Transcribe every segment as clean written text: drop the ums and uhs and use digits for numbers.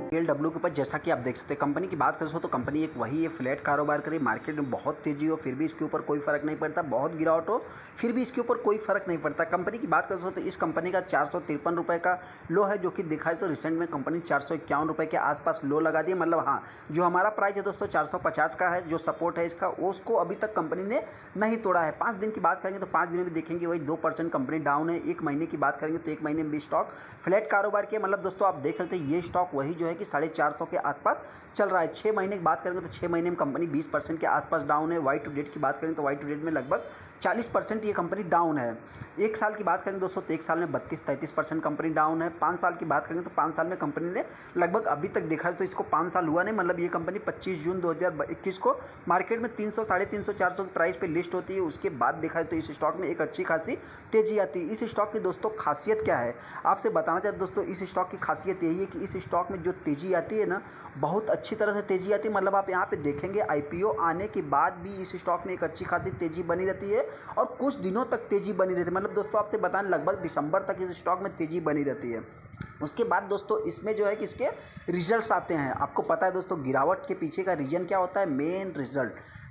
BLW के ऊपर जैसा कि आप देख सकते हैं, कंपनी की बात करें तो कंपनी एक वही है, फ्लैट कारोबार करे, मार्केट में बहुत तेजी हो फिर भी इसके ऊपर कोई फर्क नहीं पड़ता, बहुत गिरावट हो फिर भी इसके ऊपर कोई फर्क नहीं पड़ता। कंपनी की बात करें तो इस कंपनी का 453 रुपये का लो है, जो कि दिखाए तो रिसेंट में कंपनी 451 रुपये के आसपास लो लगा दिया। मतलब हाँ, जो हमारा प्राइस है दोस्तों 450 का है, जो सपोर्ट है इसका उसको अभी तक कंपनी ने नहीं तोड़ा है। 5 दिन की बात करेंगे तो 5 दिन में देखेंगे वही 2% कंपनी डाउन है। 1 महीने की बात करेंगे तो 1 महीने में भी स्टॉक फ्लैट कारोबार के, मतलब दोस्तों आप देख सकते हैं ये स्टॉक वही जो है कि 450 के आसपास चल रहा है। 6 महीने की बात करेंगे तो 6 महीने में कंपनी 20% के आसपास डाउन है। वाई टू डेट की बात करें तो वाई टू डेट में लगभग 40% ये कंपनी डाउन है। 1 साल की बात करेंगे दोस्तों तो 1 साल में 32-33% कंपनी डाउन है। 5 साल की बात करेंगे तो 5 साल में कंपनी ने लगभग अभी तक देखा तो इसको 5 साल हुआ नहीं, मतलब ये कंपनी 25 जून 2021 को मार्केट में 300, 350, 400 की प्राइस पे लिस्ट होती है। उसके बाद देखा तो इस स्टॉक में एक अच्छी खासी तेजी आती है। इस स्टॉक की दोस्तों खासियत क्या है आपसे बताना चाहते दोस्तों, इस स्टॉक की खासियत यही है कि इस स्टॉक में जो तेजी आती है ना, बहुत अच्छी तरह से तेजी आती है। मतलब आप यहाँ पे देखेंगे IPO आने के बाद भी इस स्टॉक में एक अच्छी खासी तेजी बनी रहती है और कुछ दिनों तक तेजी बनी रहती है। मतलब दोस्तों आपसे बताएं लगभग दिसंबर तक इस स्टॉक में तेजी बनी रहती है। उसके बाद दोस्तों इसमें जो है कि इसके रिजल्ट्स आते हैं। आपको पता है दोस्तों गिरावट के पीछे का रीजन क्या होता है, मेन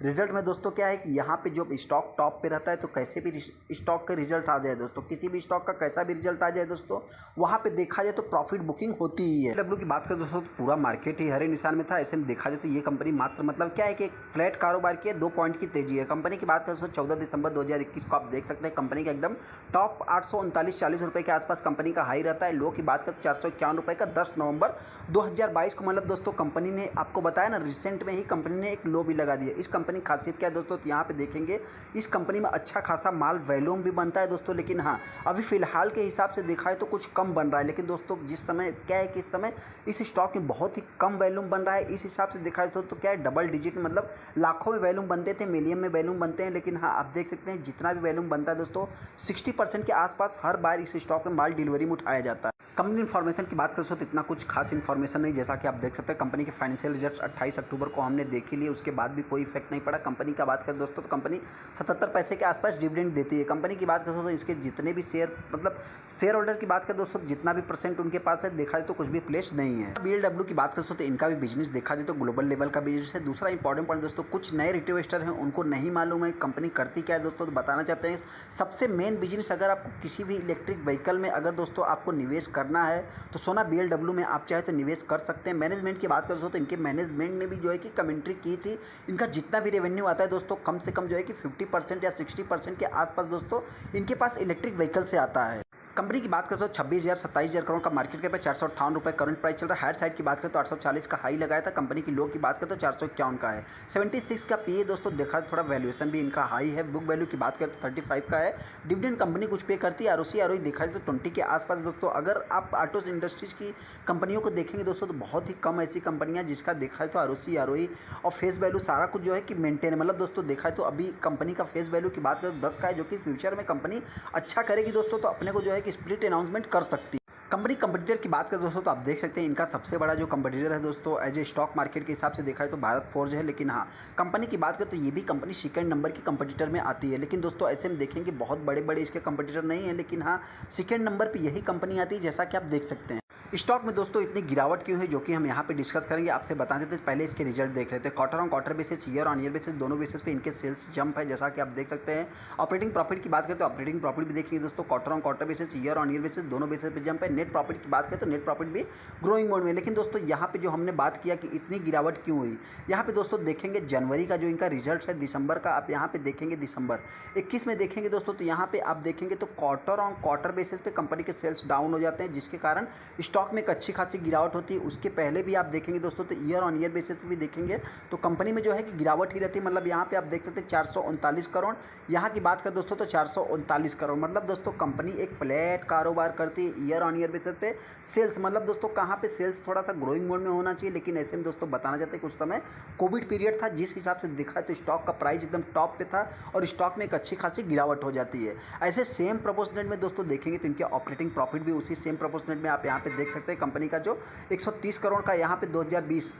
रिजल्ट में दोस्तों क्या है कि यहाँ पे जो स्टॉक टॉप पे रहता है तो कैसे भी स्टॉक का रिजल्ट आ जाए दोस्तों, किसी भी स्टॉक का कैसा भी रिजल्ट आ जाए दोस्तों, वहाँ पे देखा जाए तो प्रॉफिट बुकिंग होती ही है। BLW की बात करें दोस्तों तो पूरा मार्केट ही हरे निशान में था। ऐसे में देखा जाए तो ये कंपनी मात्र मतलब क्या है कि एक फ्लैट कारोबार की 2 पॉइंट की तेजी है। कंपनी की बात करें दोस्तों 14 दिसंबर 2021 को आप देख सकते हैं कंपनी का एकदम टॉप 839-40 रुपये के आसपास कंपनी का हाई रहता है। लो की बात करें 451 रुपये का 10 नवंबर 2022 को, मतलब दोस्तों कंपनी ने आपको बताया ना रिसेंट में ही कंपनी ने एक लो भी लगा दिया। इस कंपनी की खासियत क्या है दोस्तों, तो यहाँ पे देखेंगे इस कंपनी में अच्छा खासा माल वॉल्यूम भी बनता है दोस्तों, लेकिन हाँ अभी फिलहाल के हिसाब से देखा है तो कुछ कम बन रहा है। लेकिन दोस्तों जिस समय क्या है कि इस समय इस स्टॉक में बहुत ही कम वॉल्यूम बन रहा है। इस हिसाब से देखा जाए तो क्या है डबल डिजिट में मतलब लाखों में वॉल्यूम बनते थे, मिलियन में वॉल्यूम बनते हैं। लेकिन हाँ आप देख सकते हैं जितना भी वॉल्यूम बनता है दोस्तों 60% के आसपास हर बार इस स्टॉक में माल डिलीवरी में उठाया जाता है। कंपनी इन्फॉर्मेशन की बात करें तो इतना कुछ खास इन्फॉर्मेशन नहीं, जैसा कि आप देख सकते हैं कंपनी के फाइनेंशियल रिजल्ट्स 28 अक्टूबर को हमने देख ही लिए, उसके बाद भी कोई इफेक्ट नहीं पड़ा। कंपनी का बात करें दोस्तों तो कंपनी 77 पैसे के आसपास डिविडेंड देती है। कंपनी की बात करें तो इसके जितने भी शेयर मतलब शेयर होल्डर की बात करें दोस्तों जितना भी % उनके पास है देखा जाए तो कुछ भी प्लेस नहीं है। BLW की बात करें तो इनका भी बिजनेस देखा जाए तो ग्लोबल लेवल का बिजनेस है। दूसरा इंपॉर्टेंट पॉइंट दोस्तों, कुछ नए रिटेल इन्वेस्टर हैं उनको नहीं मालूम है कंपनी करती क्या है दोस्तों, तो बताना चाहते हैं। सबसे मेन बिजनेस अगर आपको किसी भी इलेक्ट्रिक व्हीकल में अगर दोस्तों आपको निवेश करना है तो सोना BLW में आप चाहे तो निवेश कर सकते हैं। मैनेजमेंट की बात करें तो इनके मैनेजमेंट ने भी जो है कि कमेंट्री की थी, इनका जितना भी रेवेन्यू आता है दोस्तों कम से कम जो है कि 50% या 60% के आसपास दोस्तों इनके पास इलेक्ट्रिक व्हीकल से आता है। कंपनी की बात करें तो 26,000-27,000 करोड़ का मार्केट कैप है, 458 रुपये करंट प्राइस चल रहा है। हायर साइड की बात करें तो 840 का हाई लगाया था। कंपनी की लो की बात करें तो 451 का है। 76 का PE दोस्तों देखा थोड़ा वैल्यूएशन भी इनका हाई है। बुक वैल्यू की बात करें तो 35 का है। डिविडेंड कंपनी कुछ पे करती है। ROC देखा जाए तो 20 के आसपास दोस्तों। अगर आप ऑटो इंडस्ट्रीज की कंपनियों को देखेंगे दोस्तों तो बहुत ही कम ऐसी कंपनियाँ जिसका देखा है तो ROC ROE और फेस वैल्यू सारा कुछ जो है कि मेंटेन है। मतलब दोस्तों देखा है तो अभी कंपनी का फेस वैल्यू की बात करें तो 10 का है, जो कि फ्यूचर में कंपनी अच्छा करेगी दोस्तों तो अपने को जो है कि स्प्लिट अनाउंसमेंट कर सकती है। कंपनी कंपटीटर की बात करें दोस्तों तो आप देख सकते हैं इनका सबसे बड़ा जो कंपटीटर है दोस्तों एज ए स्टॉक मार्केट के हिसाब से देखा है तो भारत फोर्ज है। लेकिन हाँ कंपनी की बात करें तो ये भी कंपनी सेकंड नंबर की कंपटीटर में आती है। लेकिन दोस्तों ऐसे में देखेंगे बहुत बड़े बड़े इसके कंपटीटर नहीं है, लेकिन हाँ सेकंड नंबर पर यही कंपनी आती है जैसा कि आप देख सकते हैं। स्टॉक में दोस्तों इतनी गिरावट क्यों है जो कि हम यहाँ पे डिस्कस करेंगे। आपसे बता देते पहले इसके रिजल्ट देख रहे थे। Quarter on quarter basis, year on year basis, दोनों बेसिस पे इनके सेल्स जंप है जैसा कि आप देख सकते हैं। ऑपरेटिंग प्रॉफिट की बात करें तो ऑपरेटिंग प्रॉफिट भी देखिए दोस्तों quarter on quarter basis, year on year basis दोनों बेसिस पे जंप है। नेट प्रॉफिट की बात करें तो नेट प्रॉफिट भी ग्रोइंग मोड में। लेकिन दोस्तों यहाँ पे जो हमने बात किया कि इतनी गिरावट क्यों हुई, यहाँ पे दोस्तों देखेंगे जनवरी का जो इनका रिजल्ट है, दिसंबर का आप यहाँ पे देखेंगे दिसंबर 21 में देखेंगे दोस्तों तो यहाँ पे आप देखेंगे तो क्वार्टर ऑन क्वार्टर बेसिस पे कंपनी के सेल्स डाउन हो जाते हैं, जिसके कारण स्टॉक में एक अच्छी खासी गिरावट होती है। उसके पहले भी आप देखेंगे दोस्तों तो ईयर ऑन ईयर बेसिस पे भी देखेंगे तो कंपनी में जो है कि गिरावट ही रहती है। मतलब यहाँ पे आप देख सकते हैं 439 करोड़, यहाँ की बात करें दोस्तों तो 439 करोड़। मतलब दोस्तों कंपनी एक फ्लैट कारोबार करती है ईयर ऑन ईयर बेसिस पे। सेल्स मतलब दोस्तों कहाँ पे सेल्स थोड़ा सा ग्रोइंग मोड में होना चाहिए, लेकिन ऐसे में दोस्तों बताना चाहते हैं कुछ समय कोविड पीरियड था जिस हिसाब से देखा तो स्टॉक का प्राइस एकदम टॉप पे था और स्टॉक में एक अच्छी खासी गिरावट हो जाती है। ऐसे सेम प्रोपोर्शनेट में दोस्तों देखेंगे तो इनके ऑपरेटिंग प्रॉफिट भी उसी सेम प्रोपोर्शनेट में आप यहाँ पे देख सकते हैं। कंपनी का जो 130 करोड़ का यहाँ पे 2020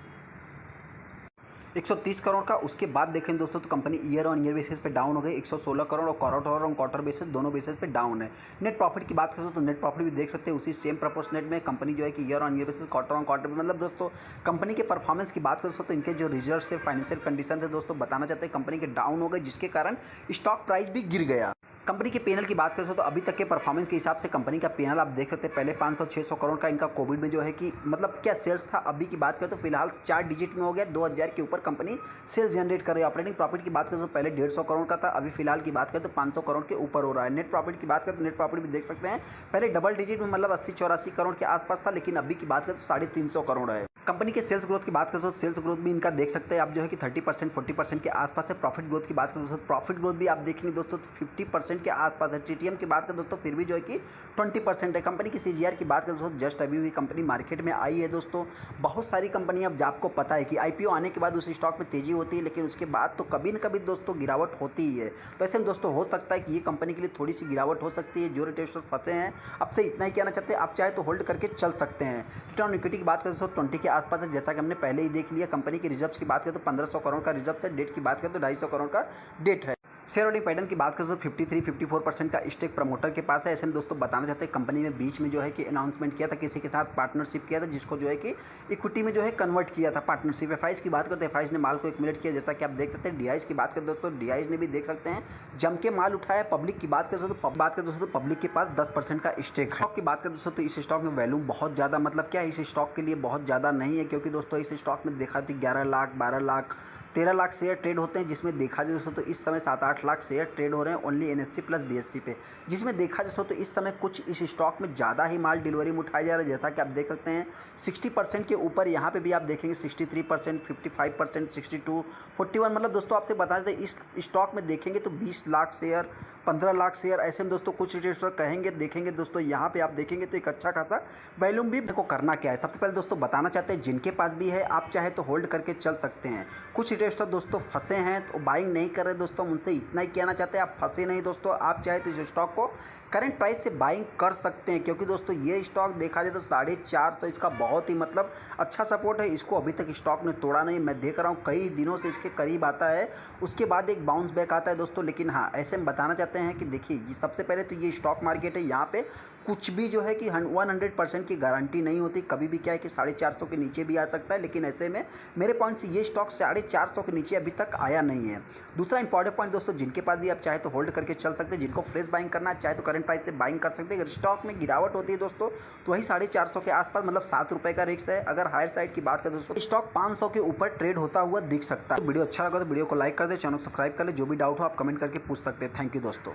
130 करोड़ का। उसके बाद देखें दोस्तों तो company year on year basis पे डाउन हो गई 116 करोड़, और क्वार्टर ऑन क्वार्टर बेसिस दोनों बेसिस पे डाउन है। नेट प्रॉफिट की बात करें तो नेट प्रॉफिट भी देख सकते हैं उसी सेम प्रोपोर्शनेट में कंपनी जो है कि year on year basis quarter on quarter में, मतलब दोस्तों कंपनी के परफॉर्मेंस की बात करें तो इनके जो रिजल्ट्स थे, फाइनेंशियल कंडीशन थे दोस्तों, बताना चाहते हैं कंपनी के डाउन हो गए, जिसके कारण स्टॉक प्राइस भी गिर गया। कंपनी के पीएनएल की बात करें तो अभी तक के परफॉर्मेंस के हिसाब से कंपनी का पीएनएल आप देख सकते हैं, पहले 500-600 करोड़ का इनका कोविड में जो है कि मतलब क्या सेल्स था। अभी की बात करें तो फिलहाल 4 डिजिट में हो गया, 2000 के ऊपर कंपनी सेल्स जनरेट कर रही है। ऑपरेटिंग प्रॉफिट की बात करें तो पहले 150 करोड़ का था, अभी फिलहाल की बात करें तो 500 करोड़ के ऊपर हो रहा है। नेट प्रॉफिट की बात करें तो नेट प्रॉफिट भी देख सकते हैं, पहले डबल डिजिट में मतलब 80-84 करोड़ के आसपास था, लेकिन अभी की बात करें तो 350 करोड़ है। कंपनी के सेल्स ग्रोथ की बात करें तो सेल्स ग्रोथ भी इनका देख सकते हैं आप जो है कि 30% 40% के आसपास है। प्रॉफिट ग्रोथ की बात करें दोस्तों, प्रॉफिट ग्रोथ भी आप देखेंगे दोस्तों 50% के आसपास है। टीटीएम की बात करें दोस्तों फिर भी जो है कि 20% है। कंपनी की सीजीआर की बात करें दोस्तों, जस्ट अभी भी कंपनी मार्केट में आई है दोस्तों। बहुत सारी कंपनियां, अब आपको पता है कि आईपीओ आने के बाद उस स्टॉक में तेजी होती है, लेकिन उसके बाद तो कभी न कभी दोस्तों गिरावट होती ही है। तो ऐसे में दोस्तों हो सकता है कि ये कंपनी के लिए थोड़ी सी गिरावट हो सकती है। जो रिटेलर्स फंसे हैं अब से इतना ही कहना चाहते हैं, आप चाहे तो होल्ड करके चल सकते हैं। रिटर्न ऑन इक्विटी की बात करें दोस्तों 20 के आसपास है, जैसा कि हमने पहले ही देख लिया। कंपनी के रिजर्व्स की बात करें तो 1500 करोड़ का रिजर्व है। डेट की बात करें तो 250 करोड़ का डेट है। शेयर होल्डिंग पैटर्न की बात करें तो 53-54% का स्टेक प्रमोटर के पास है। ऐसे में दोस्तों बताना चाहते हैं कंपनी ने बीच में जो है कि अनाउंसमेंट किया था, किसी के साथ पार्टनरशिप किया था, जिसको जो है कि इक्विटी में जो है कन्वर्ट किया था पार्टनरशिप। एफआईज की बात करते हैं, एफआईज ने माल को एक्युमुलेट किया, जैसा कि आप देख सकते हैं। डीआईज की बात करें दोस्तों, डीआईज ने भी देख सकते हैं जम के माल उठाया। पब्लिक की बात करें तो पब्लिक के पास 10% का स्टेक है। स्टॉक की बात करें दोस्तों तो इस स्टॉक में वैल्यू बहुत ज़्यादा, मतलब क्या इस स्टॉक के लिए बहुत ज़्यादा नहीं है, क्योंकि दोस्तों इस स्टॉक में देखा थी 11 लाख 12 लाख 13 लाख शेयर ट्रेड होते हैं, जिसमें देखा जाए दोस्तों तो इस समय 7-8 लाख शेयर ट्रेड हो रहे हैं ओनली एनएससी प्लस बीएससी पे। जिसमें देखा जाए दोस्तों तो इस समय कुछ इस स्टॉक में ज़्यादा ही माल डिलीवरी में उठाया जा रहा है, जैसा कि आप देख सकते हैं 60% के ऊपर। यहाँ पे भी आप देखेंगे 63%, 55%, 62, 41, मतलब दोस्तों आपसे बता दें इस स्टॉक में देखेंगे तो 20 लाख शेयर, 15 लाख शेयर, ऐसे में दोस्तों कुछ रिटेलर्स कहेंगे। देखेंगे दोस्तों यहाँ पे आप देखेंगे तो एक अच्छा खासा वैल्यूम भी को करना क्या है। सबसे पहले दोस्तों बताना चाहते हैं जिनके पास भी है आप चाहे तो होल्ड करके चल सकते हैं। कुछ रिटेलर्स दोस्तों फंसे हैं तो बाइंग नहीं कर रहे दोस्तों, उनसे इतना ही कहना चाहते हैं आप फंसे नहीं दोस्तों, आप चाहे तो इस स्टॉक को करंट प्राइस से बाइंग कर सकते हैं, क्योंकि दोस्तों ये स्टॉक देखा जाए तो 450 इसका बहुत ही मतलब अच्छा सपोर्ट है। इसको अभी तक स्टॉक ने तोड़ा नहीं, मैं देख रहा हूँ कई दिनों से इसके करीब आता है, उसके बाद एक बाउंस बैक आता है दोस्तों। लेकिन हाँ ऐसे में बताना चाहते हैं कि देखिए सबसे पहले तो ये स्टॉक मार्केट है, यहाँ पे कुछ भी जो है कि 100% की गारंटी नहीं होती। कभी भी क्या है कि 450 के नीचे भी आ सकता है, लेकिन ऐसे में मेरे पॉइंट से ये स्टॉक 450 के नीचे अभी तक आया नहीं है। दूसरा इंपॉर्टेंट पॉइंट दोस्तों, जिनके पास भी आप चाहे तो होल्ड करके चल सकते हैं, जिनको फ्रेश बाइंग करना है चाहे तो करंट प्राइस से बाइंग कर सकते हैं। अगर स्टॉक में गिरावट होती है दोस्तों तो वही 450 के आसपास, मतलब 7 रुपये का रिस्क है। अगर हायर साइड की बात करें दोस्तों स्टॉक 500 के ऊपर ट्रेड होता हुआ दिख सकता है। वीडियो अच्छा लगा तो वीडियो को लाइक कर दे, चैनल को सब्सक्राइब कर ले। जो भी डाउट हो आप कमेंट करके पूछ सकते हैं। थैंक यू दोस्तों।